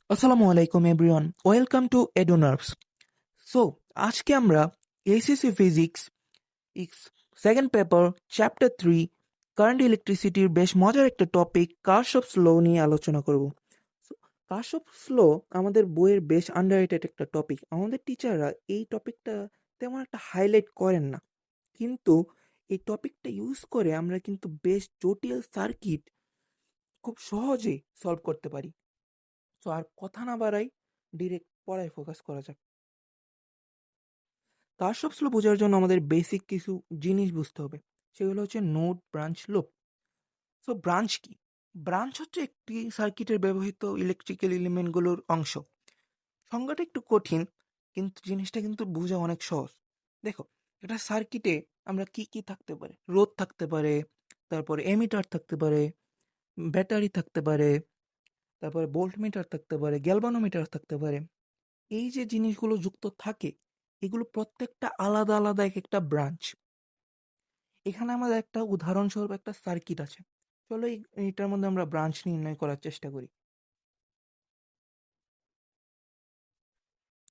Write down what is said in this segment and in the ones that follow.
আসসালামু আলাইকুম everyone, welcome to এডোনার্ভস। So আজকে আমরা SSC physics second paper chapter 3 current ইলেকট্রিসিটির বেশ মজার একটা টপিক কারশফস ল নিয়ে আলোচনা করব। কারশফস ল আমাদের বইয়ের বেশ আন্ডাররেটেড একটা টপিক। আমাদের টিচাররা এই টপিকটা তেমন একটা হাইলাইট করেন না, কিন্তু এই টপিকটা ইউজ করে আমরা কিন্তু বেশ জটিল সার্কিট খুব সহজেই সলভ করতে পারি। সো আর কথা না বাড়াই, ডিরেক্ট পড়ায় ফোকাস করা যাক। কারশফস ল বোঝার জন্য আমাদের বেসিক কিছু জিনিস বুঝতে হবে। সেগুলো হচ্ছে node, branch, loop. So branch কি? ব্রাঞ্চ হচ্ছে একটি সার্কিটের ব্যবহৃত ইলেকট্রিক্যাল এলিমেন্টগুলোর অংশ। সংজ্ঞাটা একটু কঠিন, কিন্তু জিনিসটা কিন্তু বোঝা অনেক সহজ। দেখো, এটা সার্কিটে আমরা কি কি থাকতে পারে, রোধ থাকতে পারে, তারপরে এমিটার থাকতে পারে, ব্যাটারি থাকতে পারে, তারপরে ভোল্টমিটার থাকতে পারে, গ্যালভানোমিটার থাকতে পারে। এই যে জিনিসগুলো যুক্ত থাকে, এগুলো প্রত্যেকটা আলাদা আলাদা এক একটা ব্রাঞ্চ। এখানে আমাদের একটা উদাহরণস্বরূপ একটা সার্কিট আছে। চলো এইটার মধ্যে আমরা ব্রাঞ্চ নির্ণয় করার চেষ্টা করি।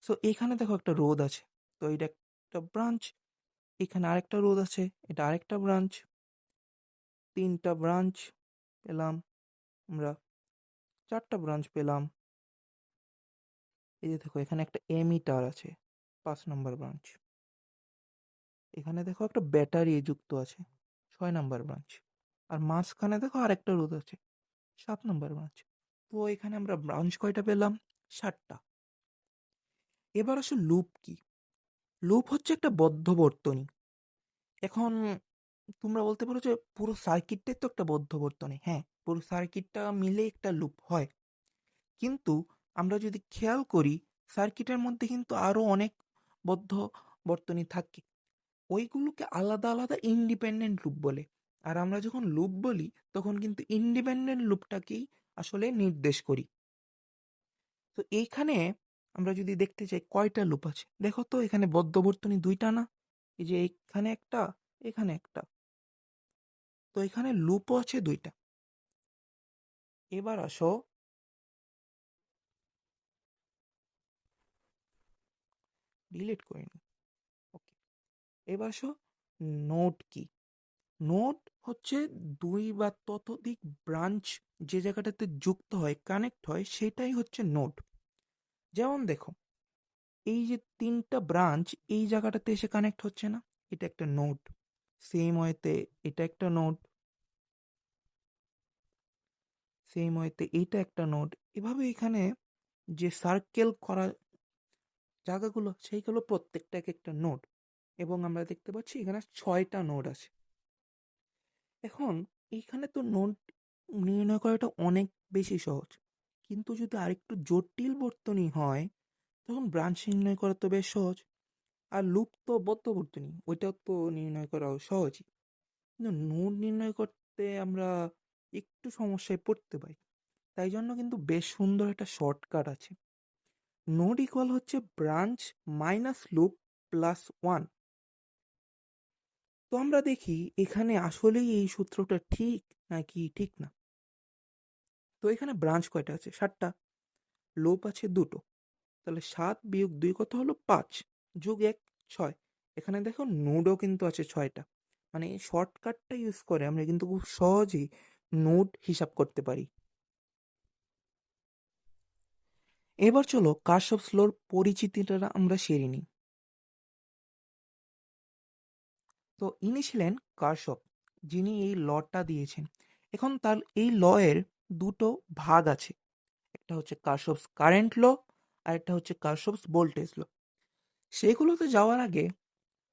সো এখানে দেখো একটা রোধ আছে, তো এটা একটা ব্রাঞ্চ। এখানে আরেকটা রোধ আছে, এটা আরেকটা ব্রাঞ্চ। তিনটা ব্রাঞ্চ পেলাম আমরা, চারটা ব্রাঞ্চ পেলাম। এই যে দেখো, এখানে একটা এমিটার আছে, 5 নম্বর ব্রাঞ্চ। এখানে দেখো একটা ব্যাটারি যুক্ত আছে, 6 নম্বর ব্রাঞ্চ। আর মাঝখানে দেখো আরেকটা রোধ আছে, 7 নম্বর ব্রাঞ্চ। তো এখানে আমরা ব্রাঞ্চ কয়টা পেলাম? 7টা। এবার আসো লুপ কি? লুপ হচ্ছে একটা বদ্ধ বর্তনী। এখন তোমরা বলতে পারো যে পুরো সার্কিটটাই তো একটা বদ্ধ বর্তনী। হ্যাঁ, পুরো সার্কিটটা মিলে একটা লুপ হয়, কিন্তু আমরা যদি খেয়াল করি, সার্কিটের মধ্যে কিন্তু আরো অনেক বদ্ধ বর্তনী থাকে। ওইগুলোকে আলাদা আলাদা ইন্ডিপেন্ডেন্ট লুপ বলে। আর আমরা যখন লুপ বলি, তখন কিন্তু ইন্ডিপেন্ডেন্ট লুপটাকেই আসলে নির্দেশ করি। তো এইখানে আমরা যদি দেখতে চাই কয়টা লুপ আছে, দেখো তো এখানে বদ্ধ বর্তনী 2টা না? এই যে এখানে একটা, এখানে একটা। তো এখানে লুপও আছে 2টা। এবার আসো, ডিলিট করিনি, ওকে। এবার আসো, নোড কি? নোড হচ্ছে 2 বা ততোধিক ব্রাঞ্চ যে জায়গাটাতে যুক্ত হয়, কানেক্ট হয়, সেটাই হচ্ছে নোড। যেমন দেখো, এই যে 3টা ব্রাঞ্চ এই জায়গাটাতে এসে কানেক্ট হচ্ছে না, এটা একটা নোড। সেম ওয়েতে এটা একটা নোড, সেম ওয়েতে এইটা একটা নোড। এভাবে এখানে যে সার্কেল করা জায়গাগুলো, সেইগুলো প্রত্যেকটা এক একটা নোড। এবং আমরা দেখতে পাচ্ছি এখানে 6টা নোড আছে। এখন এইখানে তো নোড নির্ণয় করাটা অনেক বেশি সহজ, কিন্তু যদি আরেকটু জটিল বর্তনী হয়, তখন ব্রাঞ্চ নির্ণয় করা তো বেশ সহজ। আর লুপ তো বদ্ধ বর্তনী, ওইটাও তো নির্ণয় করা সহজই। কিন্তু নোড নির্ণয় করতে আমরা একটু সমস্যায় পড়তে পারি। তাই জন্য কিন্তু বেশ সুন্দর একটা শর্টকাট আছে। নোড ইকুয়াল হচ্ছে ব্রাঞ্চ মাইনাস লুপ প্লাস 1। তো আমরা দেখি এখানে আসলেই এই সূত্রটা ঠিক নাকি ঠিক না। তো এখানে ব্রাঞ্চ কয়টা আছে? 7টা। লুপ আছে 2টো। তাহলে 7 - 2 কত হলো? 5 যোগ 1, 6। এখানে দেখো নোডও কিন্তু আছে 6টা। মানে এই শর্টকাটটা ইউজ করে আমরা কিন্তু খুব সহজেই নোড হিসাব করতে পারি। এবার চলো কারশফস লর পরিচিতিটা আমরা সেরে নিই। তো ইনি ছিলেন কারশফ, যিনি এই লটা দিয়েছেন। এখন তার এই ল এর 2টো ভাগ আছে, একটা হচ্ছে কারশফস কারেন্ট ল, আর একটা হচ্ছে কারশফস ভোল্টেজ ল। সেগুলোতে যাওয়ার আগে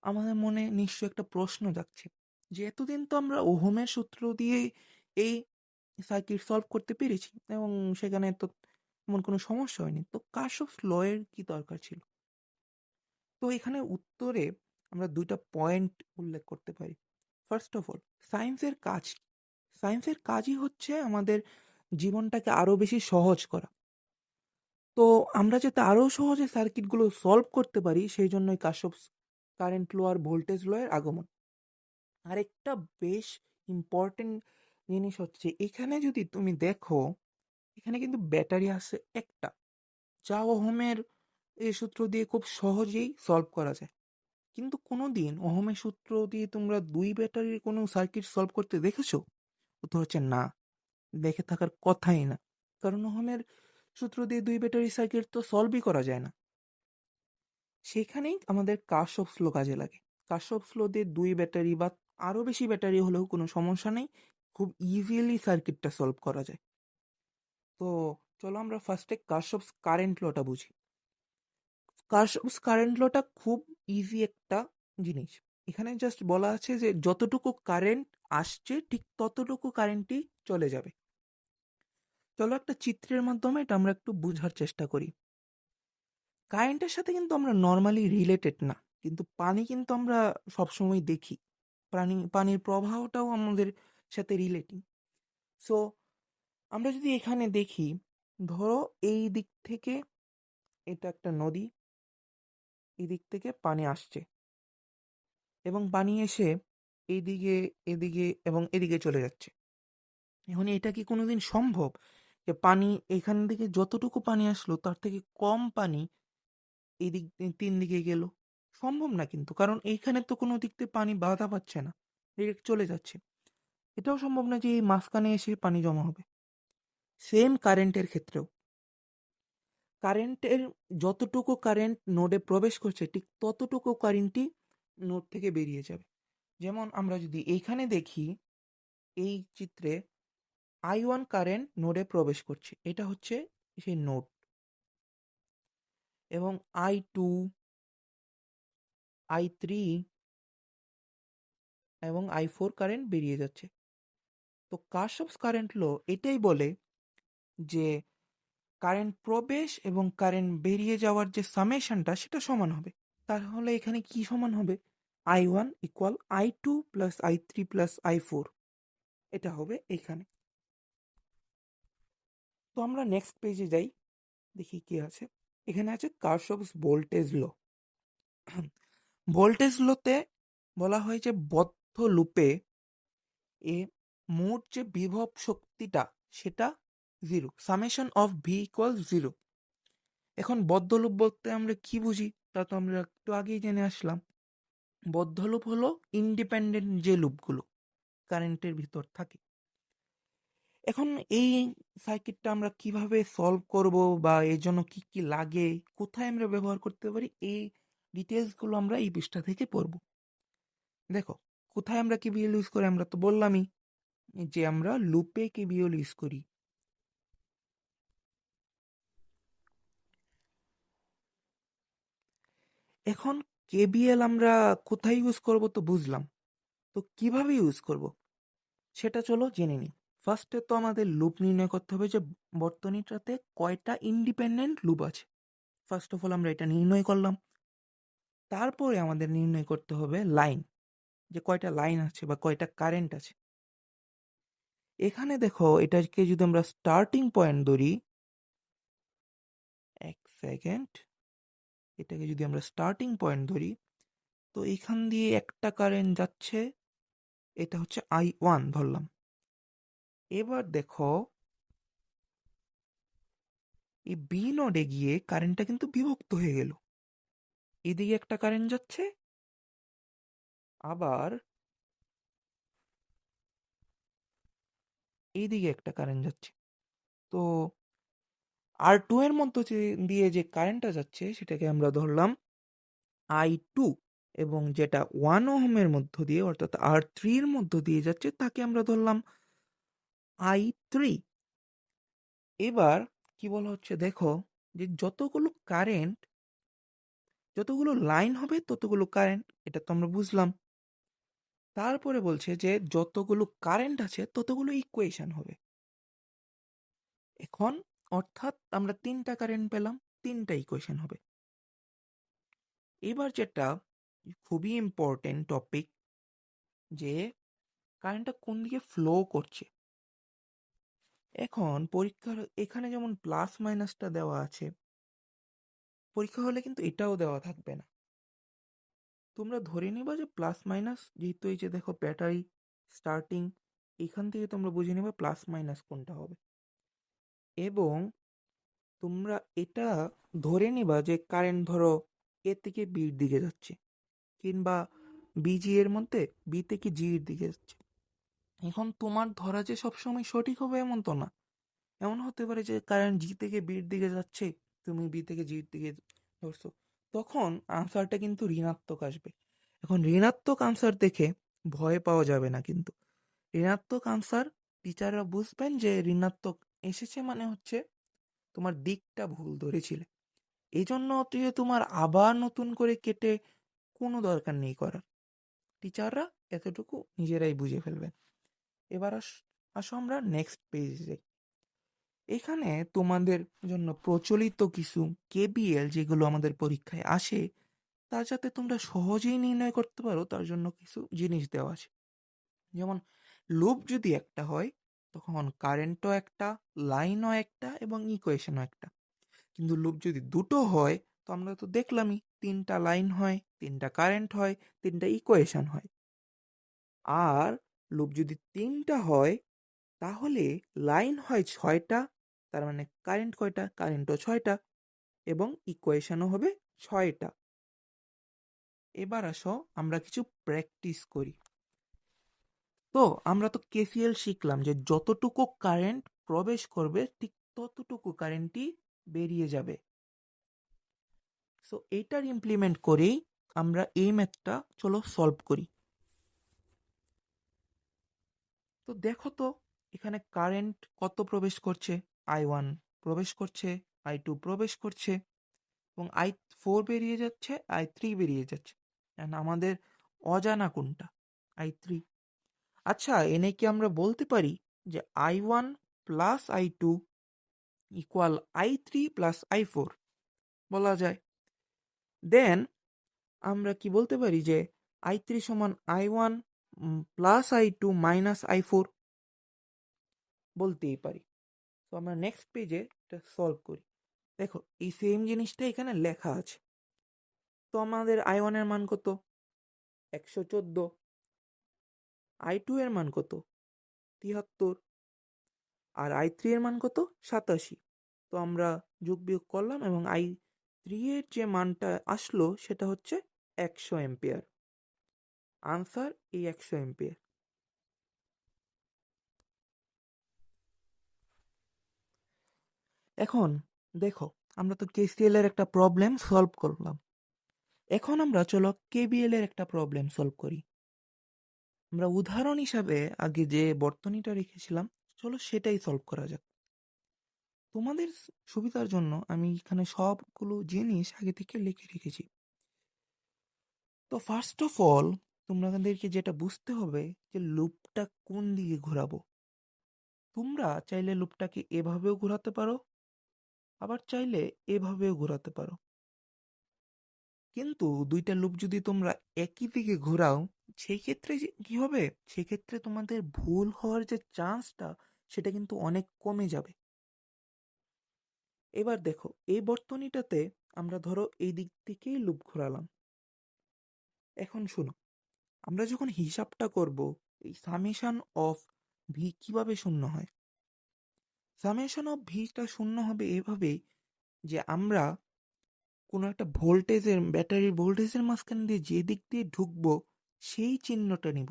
আমাদের মনে নিশ্চয়ই একটা প্রশ্ন জাগছে, যে এতদিন তো আমরা ওহমের সূত্র দিয়ে এই সার্কিট সলভ করতে পেরেছি, এবং সেখানে তো এমন কোনো সমস্যা হয়নি, তো কারশফস ল এর কি দরকার ছিল? তো এখানে উত্তরে আমরা 2টা পয়েন্ট উল্লেখ করতে পারি। ফার্স্ট অফ অল, সায়েন্সের কাজ কি? সায়েন্সের কাজই হচ্ছে আমাদের জীবনটাকে আরো বেশি সহজ করা। তো আমরা যাতে আরো সহজে সার্কিটগুলো সলভ করতে পারি, সেই জন্যই কারশফস কারেন্ট ল আর ভোল্টেজ ল এর আগমন। আরেকটা বেশ ইম্পর্টেন্ট জিনিস হচ্ছে, এখানে যদি তুমি দেখো, এখানে কিন্তু ব্যাটারি আছে একটা। যা ওহমের এই সূত্র দিয়ে খুব সহজেই সলভ করা যায়। কিন্তু কোনোদিন ওহমের সূত্র দিয়ে তোমরা 2 ব্যাটারির কোনো সার্কিট সলভ করতে দেখেছো? উত্তর হচ্ছে না, দেখে থাকার কথাই না। কারণ ওহমের সূত্র দিয়ে 2 ব্যাটারি সার্কিট তো সলভই করা যায় না। সেখানেই আমাদের কারশফস ল কাজে লাগে। কারশফস ল দিয়ে 2 ব্যাটারি বা আরও বেশি ব্যাটারি হলেও কোনো সমস্যা নেই, খুব ইজিলি সার্কিটটা সলভ করা যায়। তো চলো আমরা ফার্স্টে কারশফস কারেন্ট লটা বুঝি। কারশফস কারেন্ট লটা খুব ইজি একটা জিনিস। এখানে জাস্ট বলা আছে যে যতটুকু কারেন্ট আসছে ঠিক ততটুকু কারেন্টই চলে যাবে। চলো একটা চিত্রের মাধ্যমে এটা আমরা একটু বোঝার চেষ্টা করি। কারেন্টের সাথে কিন্তু আমরা নর্মালি রিলেটেড না, কিন্তু পানি কিন্তু আমরা সবসময় দেখি। পানির প্রবাহটাও আমাদের সাথে রিলেটিং। সো আমরা যদি এখানে দেখি, ধরো এই দিক থেকে এটা একটা নদী, এই দিক থেকে পানি আসছে এবং পানি এসে এইদিকে, এদিকে এবং এদিকে চলে যাচ্ছে। এখন এটা কি কোনোদিন সম্ভব যে পানি এখান থেকে যতটুকু পানি আসলো তার থেকে কম পানি এই দিক 3 দিকে গেল? সম্ভব না কিন্তু, কারণ এইখানে তো কোনো দিক থেকে পানি বাধা পাচ্ছে না, ডিরেক্ট চলে যাচ্ছে। এটাও সম্ভব না যে এই মাঝখানে এসে পানি জমা হবে। সেম কারেন্টের ক্ষেত্রেও কারেন্টের যতটুকু কারেন্ট নোডে প্রবেশ করছে ঠিক ততটুকু কারেন্টই নোড থেকে বেরিয়ে যাবে। যেমন আমরা যদি এইখানে দেখি, এই চিত্রে I1 কারেন্ট নোডে প্রবেশ করছে, এটা হচ্ছে সেই নোড, এবং I2, I3 এবং I4 কারেন্ট বেরিয়ে যাচ্ছে। তো কারশফস কারেন্ট ল এটাই বলে যে কারেন্ট প্রবেশ এবং কারেন্ট বেরিয়ে যাওয়ার যে সামেশনটা সেটা সমান হবে। তাহলে এখানে কি সমান হবে? I1 equal I2 plus I3 plus I4, এটা হবে এখানে। তো আমরা নেক্সট পেজে যাই, দেখি কি আছে। এখানে আছে কারশফস ভোল্টেজ ল। ভোল্টেজ লতে বলা হয় যে বদ্ধ লুপে এ মোট যে বিভব শক্তিটা সেটা 0, সামেশন অফ ভি ইকুয়াল 0। এখন বদ্ধ লুপ বলতে আমরা কি বুঝি তা তো আমরা একটু আগেই জেনে আসলাম। বদ্ধ লুপ হলো ইন্ডিপেন্ডেন্ট যে লুপগুলো কারেন্টের ভিতর থাকে। এখন এই সার্কিটটা আমরা কিভাবে সলভ করব বা এর জন্য কি কি লাগে, কোথায় আমরা ব্যবহার করতে পারি, এই ডিটেলসগুলো আমরা এই পৃষ্ঠা থেকে পড়ব। দেখো, কোথায় আমরা কেবিএল ইউজ করি, আমরা তো বললামই যে আমরা লুপে কেবিএল ইউজ করি। এখন কেবিএল আমরা কোথায় ইউজ করব তো বুঝলাম, তো কিভাবে ইউজ করব সেটা চলো জেনে নিই। ফার্স্টে তো আমাদের লুপ নির্ণয় করতে হবে যে বর্তনীটাতে কয়টা ইন্ডিপেন্ডেন্ট লুপ আছে। ফার্স্ট অফ অল আমরা এটা নির্ণয় করলাম। তারপরে আমাদের নির্ণয় করতে হবে লাইন, যে কয়টা লাইন আছে বা কয়টা কারেন্ট আছে। এখানে দেখো, এটাকে যদি আমরা স্টার্টিং পয়েন্ট ধরি, এক সেকেন্ড, এটাকে যদি আমরা স্টার্টিং পয়েন্ট ধরি, তো এখান দিয়ে একটা কারেন্ট যাচ্ছে, এটা হচ্ছে I1 ধরলাম। এবার দেখো, এই বি নোডে গিয়ে কারেন্টটা কিন্তু বিভক্ত হয়ে গেল। এদিকে একটা কারেন্ট যাচ্ছে, আবার এইদিকে একটা কারেন্ট যাচ্ছে। তো R2 এর মধ্য দিয়ে যে কারেন্টটা যাচ্ছে সেটাকে আমরা ধরলাম I2, এবং যেটা 1 ওহমের মধ্য দিয়ে অর্থাৎ R3 এর মধ্য দিয়ে যাচ্ছে তাকে আমরা ধরলাম I3। এবার কি বলা হচ্ছে দেখো, যে যতগুলো লাইন হবে ততগুলো কারেন্ট, এটা তো আমরা বুঝলাম। তারপরে বলছে যে যতগুলো কারেন্ট আছে ততগুলো ইকুয়েশন হবে। এখন অর্থাৎ আমরা 3টা কারেন্ট পেলাম, 3টা ইকুয়েশন হবে। এবার যেটা খুবই ইম্পর্টেন্ট টপিক, যে কারেন্টটা কোন দিকে ফ্লো করছে। এখন পরীক্ষার এখানে যেমন প্লাস মাইনাসটা দেওয়া আছে, পরীক্ষা হলে কিন্তু এটাও দেওয়া থাকবে না। তোমরা ধরে নিবা যে প্লাস মাইনাস, যেহেতু এই যে দেখো ব্যাটারি স্টার্টিং, এখান থেকে তোমরা বুঝে নিবা প্লাস মাইনাস কোনটা হবে। এবং তোমরা এটা ধরে নিবা যে কারেন্ট ধরো এ থেকে বির দিকে যাচ্ছে, কিংবা বিজি এর মধ্যে বি থেকে জির দিকে যাচ্ছে। এখন তোমার ধরা যে সবসময় সঠিক হবে এমন তো না। এমন হতে পারে যে কারেন্ট জি থেকে বির দিকে যাচ্ছে, তুমি বি থেকে জির দিকে ধরছো, তখন আনসারটা কিন্তু ঋণাত্মক আসবে। এখন ঋণাত্মক আনসার দেখে ভয় পাওয়া যাবে না, কিন্তু ঋণাত্মক আনসার টিচাররা বুঝবেন যে ঋণাত্মক এসেছে মানে হচ্ছে তোমার দিকটা ভুল ধরেছিলে। এই জন্য তোমার আবার নতুন করে কেটে কোনো দরকার নেই করার। টিচাররা এতটুকু নিজেরাই বুঝে ফেলবেন। এবার আসো আমরা নেক্সট পেজে যাই। এখানে তোমাদের জন্য প্রচলিত কিছু কেবিএল যেগুলো আমাদের পরীক্ষায় আসে, তা যাতে তোমরা সহজেই নির্ণয় করতে পারো তার জন্য কিছু জিনিস দেওয়া আছে। যেমন লুপ যদি একটা হয়, তখন কারেন্টও একটা, লাইনও একটা এবং ইকুয়েশনও একটা। কিন্তু লুপ যদি দুটো হয়, তো আমরা তো দেখলামই, তিনটা লাইন হয়, তিনটা কারেন্ট হয়, তিনটা ইকুয়েশন হয়। আর লুপ যদি তিনটা হয়, তাহলে লাইন হয় ছয়টা, তার মানে কারেন্ট কয়টা, কারেন্টও ছয়টা, এবং ইকুয়েশনও হবে ছয়টা। এবার আসো আমরা কিছু প্র্যাকটিস করি। তো আমরা তো কেসিএল শিখলাম যে যতটুকু কারেন্ট প্রবেশ করবে ঠিক ততটুকু কারেন্টই বেরিয়ে যাবে। সো এইটার ইমপ্লিমেন্ট করেই আমরা এই ম্যাথটা চলো সলভ করি। তো দেখো তো এখানে কারেন্ট কত প্রবেশ করছে, I1 প্রবেশ করছে, I2 প্রবেশ করছে, এবং I4 বেরিয়ে যাচ্ছে, I3 বেরিয়ে যাচ্ছে। And আমাদের অজানা কোনটা, I3। আচ্ছা, এনে কি আমরা বলতে পারি যে I1 plus I2 equal I3 plus I4? বলা যায়। দেন আমরা কি বলতে পারি যে I3 সমান I1 plus I2 minus I4? বলতেই পারি। তো আমরা নেক্সট পেজে এটা সলভ করি। দেখো এই সেম জিনিসটা এখানে লেখা আছে। তো আমাদের I1 এর মান কত, 114। I2 এর মান কত, 73। আর I3 এর মান কত, 87। তো আমরা যোগ বিয়োগ করলাম এবং I3 এর যে মানটা আসলো সেটা হচ্ছে 100 এম্পিয়ার। আনসার এই 100 এম্পিয়ার। এখন দেখো আমরা তো কেসিএল এর একটা প্রবলেম সলভ করলাম। এখন আমরা চলো কেবিএল এর একটা প্রবলেম সলভ করি। আমরা উদাহরণ হিসাবে আগে যে বর্তনীটা রেখেছিলাম, চলো সেটাই সলভ করা যাক। তোমাদের সুবিধার জন্য আমি এখানে সবগুলো জিনিস আগে থেকে লিখে রেখেছি। তো ফার্স্ট অফ অল তোমাদেরকে যেটা বুঝতে হবে যে লুপটা কোন দিকে ঘোরাবো। তোমরা চাইলে লুপটাকে এভাবেও ঘোরাতে পারো, আবার চাইলে এভাবেও ঘোরাতে পারো। কিন্তু দুইটা লুপ যদি তোমরা একই দিকে ঘোরাও, সেই ক্ষেত্রে কি হবে, সেক্ষেত্রে তোমাদের ভুল হওয়ার যে চান্সটা সেটা কিন্তু অনেক কমে যাবে। এবার দেখো এই বর্তনীটাতে আমরা ধরো এই দিক থেকেই লুপ ঘোরালাম। এখন শোনো, আমরা যখন হিসাবটা করব এই সামেশন অফ ভি কিভাবে শূন্য হয়। সামেশন অফ ভিটা শূন্য হবে এভাবে যে আমরা কোনো একটা ভোল্টেজের, ব্যাটারির ভোল্টেজের মাঝখান দিয়ে যে দিক দিয়ে ঢুকবো সেই চিহ্নটা নিব।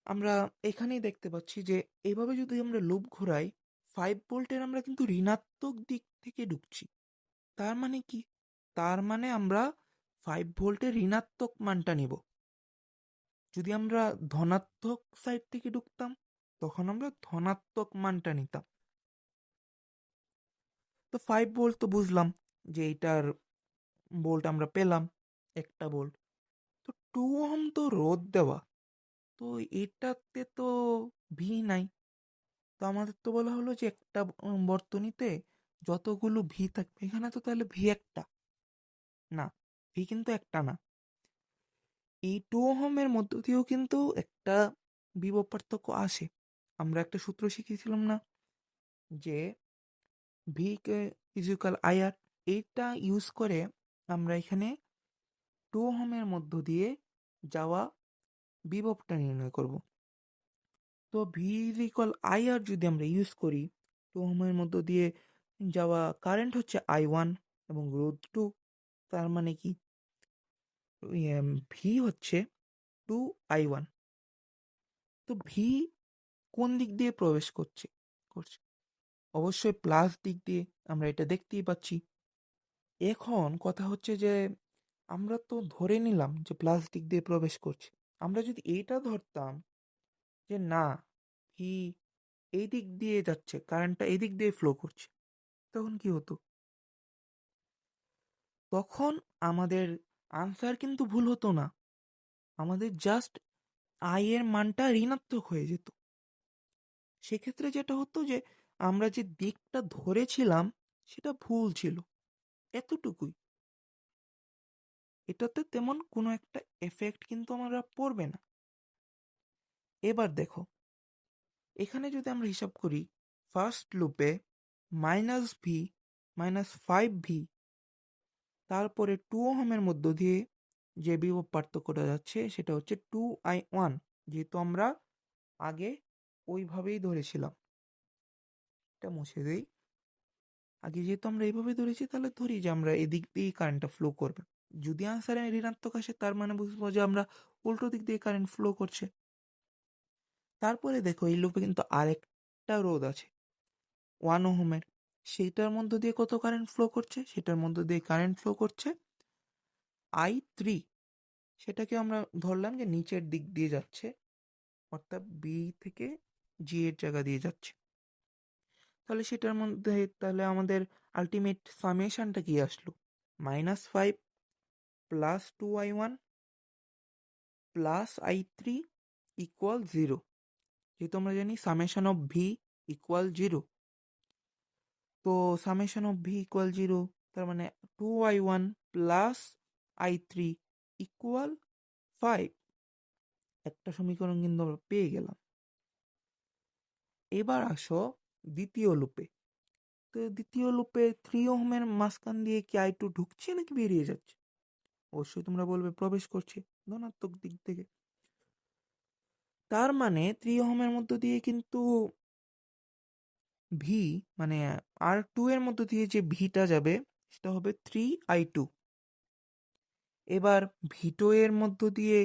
আমরা এখানেই দেখতে পাচ্ছি যে এভাবে যদি আমরা লুপ ঘোরাই, 5 ভোল্টের আমরা কিন্তু ঋণাত্মক দিক থেকে ঢুকছি। তার মানে কি, তার মানে আমরা 5 ভোল্টের ঋণাত্মক মানটা নিব। যদি আমরা ধনাত্মক সাইড থেকে ঢুকতাম, তখন আমরা ধনাত্মক মানটা নিতাম। তো 5 ভোল্ট তো বুঝলাম যে এইটার ভোল্ট আমরা পেলাম, একটা ভোল্ট। তো 2 ওহম তো রোধ দেওয়া, তো এটাতে তো ভি নাই। তো আমাদের তো বলা হলো যে একটা বর্তনীতে যতগুলো ভি থাকবে, এখানে তো তাহলে ভি একটা না, ভি কিন্তু একটা না। এই 2 ওহমের মধ্য দিয়েও কিন্তু একটা বিভব পার্থক্য আসে। আমরা একটা সূত্র শিখেছিলাম না, যে ভি কে ইকুয়াল আইআর। এইটা ইউজ করে আমরা এখানে 2 ওহমের মধ্য দিয়ে যাওয়া বিভবটা নির্ণয় করব। তো ভি ইজ ইকুয়াল আইআর যদি আমরা ইউজ করি 2 ওহমের মধ্য দিয়ে যাওয়া কারেন্ট হচ্ছে I1 এবং রোধ 2, তার মানে কি ভি হচ্ছে 2I1। তো ভি কোন দিক দিয়ে প্রবেশ করছে করছে অবশ্যই প্লাস দিক দিয়ে, আমরা এটা দেখতেই পাচ্ছি। এখন কথা হচ্ছে যে আমরা তো ধরে নিলাম যে প্লাস দিক দিয়ে প্রবেশ করছে। আমরা যদি এইটা ধরতাম যে না, ভি এই দিক দিয়ে যাচ্ছে, কারেন্টটা এই দিক দিয়ে ফ্লো করছে, তখন কি হতো? তখন আমাদের আনসার কিন্তু ভুল হতো না, আমাদের জাস্ট আই এর মানটা ঋণাত্মক হয়ে যেত। সেক্ষেত্রে যেটা হতো যে আমরা যে দিকটা ধরেছিলাম সেটা ভুল ছিল, এতটুকুই। এটাতে তেমন কোনো একটা এফেক্ট কিন্তু আমরা পড়বে না। এবার দেখো, এখানে যদি আমরা হিসাব করি, ফার্স্ট লুপে -v -5v, তারপরে 2 ওহমের মধ্য দিয়ে যে বিভব পার্থক্যটা যাচ্ছে সেটা হচ্ছে 2i1, যেহেতু আমরা আগে ওইভাবেই ধরেছিলাম। এটা মুছে দেই। আগে যেহেতু আমরা এইভাবে ধরেছি, তাহলে ধরি যে আমরা এদিক দিয়েই কারেন্টটা ফ্লো করবে। যদি আনসারে ঋণাত্মক আসে, তার মানে বুঝবো যে আমরা উল্টো দিক দিয়ে কারেন্ট ফ্লো করছে। তারপরে দেখো, এই লুপে কিন্তু আরেকটা রোধ আছে 1 ওহমের, সেইটার মধ্য দিয়ে কত কারেন্ট ফ্লো করছে? সেটার মধ্য দিয়ে কারেন্ট ফ্লো করছে I3। সেটাকে আমরা ধরলাম যে নিচের দিক দিয়ে যাচ্ছে, অর্থাৎ বি থেকে জি এর জায়গা দিয়ে যাচ্ছে। তাহলে সেটার মধ্যে তাহলে আমাদের আলটিমেট সামেশনটা কি আসলো? -5 + 2i1 + i3 = 0। যেহেতু আমরা জানি সামেশন অফ ভি = 0, তো সামেশন অফ ভি = 0, তার মানে 2i1 + i3 = 5। একটা সমীকরণ কিন্তু আমরা পেয়ে গেলাম। এবার আসো দ্বিতীয় লুপে। তো দ্বিতীয় লুপে 3 ওহমের মাঝখান দিয়ে কি I2 ঢুকছে নাকি বেরিয়ে যাচ্ছে? অবশ্যই তোমরা বলবে প্রবেশ করছে, ধনাত্মক দিক থেকে। তার মানে 3 ওহমের মধ্য দিয়ে কিন্তু ভি মানে R2 এর মধ্য দিয়ে যে ভিটা যাবে সেটা হবে 3i2। এবার V2 এর মধ্য দিয়ে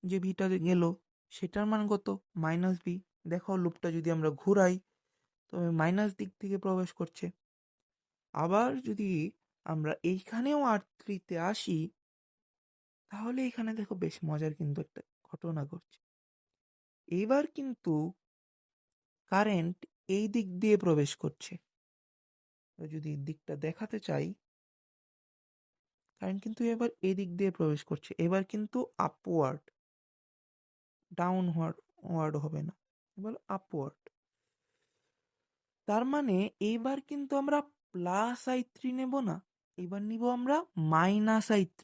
যে ভিটা গেল সেটার মান কত? -v। দেখো লুপটা যদি আমরা ঘুরাই, তবে মাইনাস দিক থেকে প্রবেশ করছে। আবার যদি আমরা এইখানেও R3-তে আসি, তাহলে এখানে দেখো বেশ মজার কিন্তু একটা ঘটনা ঘটছে। এবার কিন্তু কারেন্ট এই দিক দিয়ে প্রবেশ করছে। যদি দিকটা দেখাতে চাই, কারেন্ট কিন্তু এবার এই দিক দিয়ে প্রবেশ করছে। এবার কিন্তু আপওয়ার্ড, ডাউনওয়ার্ড হবে না, এবার আপওয়ার্ড। তার মানে এইবার কিন্তু আমরা +i3 নেব না, এবার নিব আমরা -i3।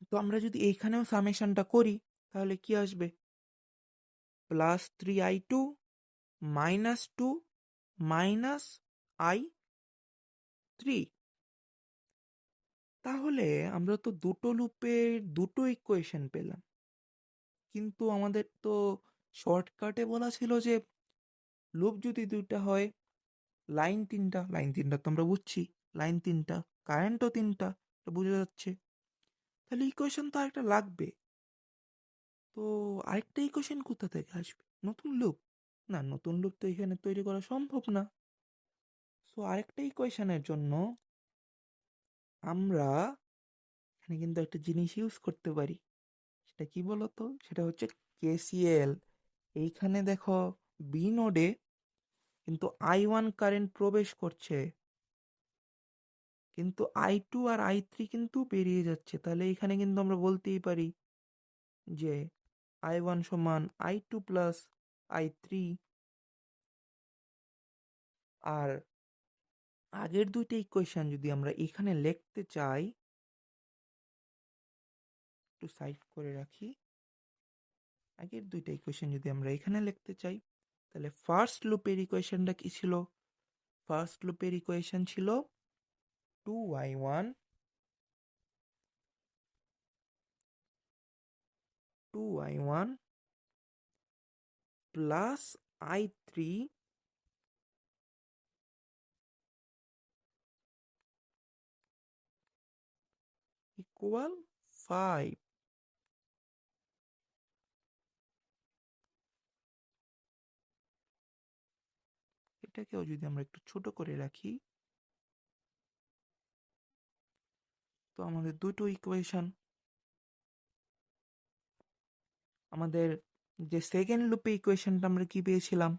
তো আমরা যদি এইখানেও সামেশনটা করি, তাহলে কি আসবে? +3i2 -2 -i3। তাহলে আমরা তো দুটো লুপের দুটো ইকুয়েশন পেলাম। কিন্তু আমাদের তো শর্টকাটে বলা ছিল যে লুপ যদি দুইটা হয়, লাইন তিনটা তো আমরা বুঝছি, লাইন তিনটা, কারেন্টও তিনটা, এটা বোঝা যাচ্ছে। তাহলে ইকুয়েশন তো আরেকটা লাগবে। তো আরেকটা ইকুয়েশন কোথা থেকে আসবে? নতুন লুপ? না, নতুন লুপ তো এখানে তৈরি করা সম্ভব না। সো আরেকটা ইকুয়েশনের জন্য আমরা এখানে কিন্তু একটা জিনিস ইউজ করতে পারি। সেটা কি বলতো? সেটা হচ্ছে কেসিএল। এইখানে দেখো বি নোডে কিন্তু I1 কারেন্ট প্রবেশ করছে, কিন্তু I2 আর I3 কিন্তু বেরিয়ে যাচ্ছে। তাহলে এখানে কিন্তু আমরা বলতেই পারি যে I1 = I2 + I3। আর আগের দুইটা ইকুয়েশন যদি আমরা এখানে লিখতে চাই, একটু সাইড করে রাখি। আগের দুইটা ইকুয়েশন যদি আমরা এখানে লিখতে চাই, তাহলে ফার্স্ট লুপের ইকুয়েশনটা কি ছিল? ফার্স্ট লুপের ইকুয়েশন ছিল 2i1 + i3 ইকুয়াল 5। এটাকেও যদি আমরা একটু ছোট করে রাখি, তো আমাদের দুটো ইকুয়েশন, আমাদের যে সেকেন্ড লুপে ইকুয়েশনটা আমরা কি পেয়েছিলাম,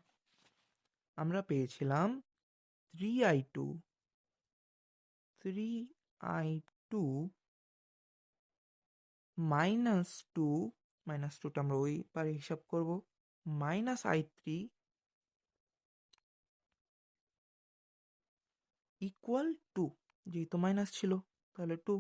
আমরা পেয়েছিলাম 3i2 3i2 minus two, minus টুটা আমরা ওই পারে হিসাব করব, মাইনাস i3 ইকুয়াল টু, যেহেতু মাইনাস ছিল তাহলে 2।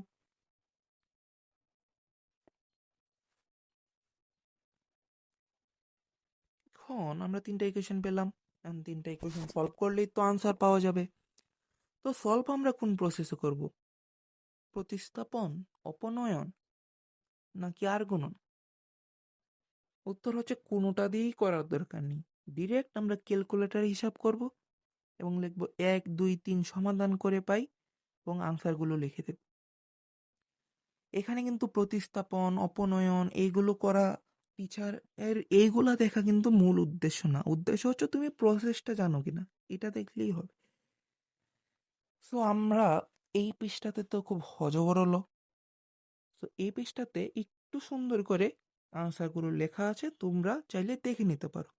এখন আমরা তিনটা ইকুয়েশন পেলাম, এখন তিনটা ইকুয়েশন সলভ করলেই তো আনসার পাওয়া যাবে। তো সলভ আমরা কোন প্রসেসে করব, প্রতিস্থাপন, অপনয়ন নাকি আর গুণন? উত্তর হচ্ছে কোনোটা দিয়েই করার দরকার নেই, ডিরেক্ট আমরা ক্যালকুলেটারে হিসাব করব এবং লিখব 1 2 3 সমাধান করে পাই এবং আনসারগুলো লিখে দেব। এখানে কিন্তু প্রতিস্থাপন, অপনয়ন এইগুলো করা, টিচার এর এইগুলা দেখা কিন্তু মূল উদ্দেশ্য না। উদ্দেশ্য হচ্ছে তুমি প্রসেসটা জানো কিনা, এটা দেখলেই হবে। সো আমরা এই পৃষ্ঠাতে তো খুব হজবরল, তো এই পৃষ্ঠাতে একটু সুন্দর করে আনসারগুলো লেখা আছে, তোমরা চাইলে দেখে নিতে পারো।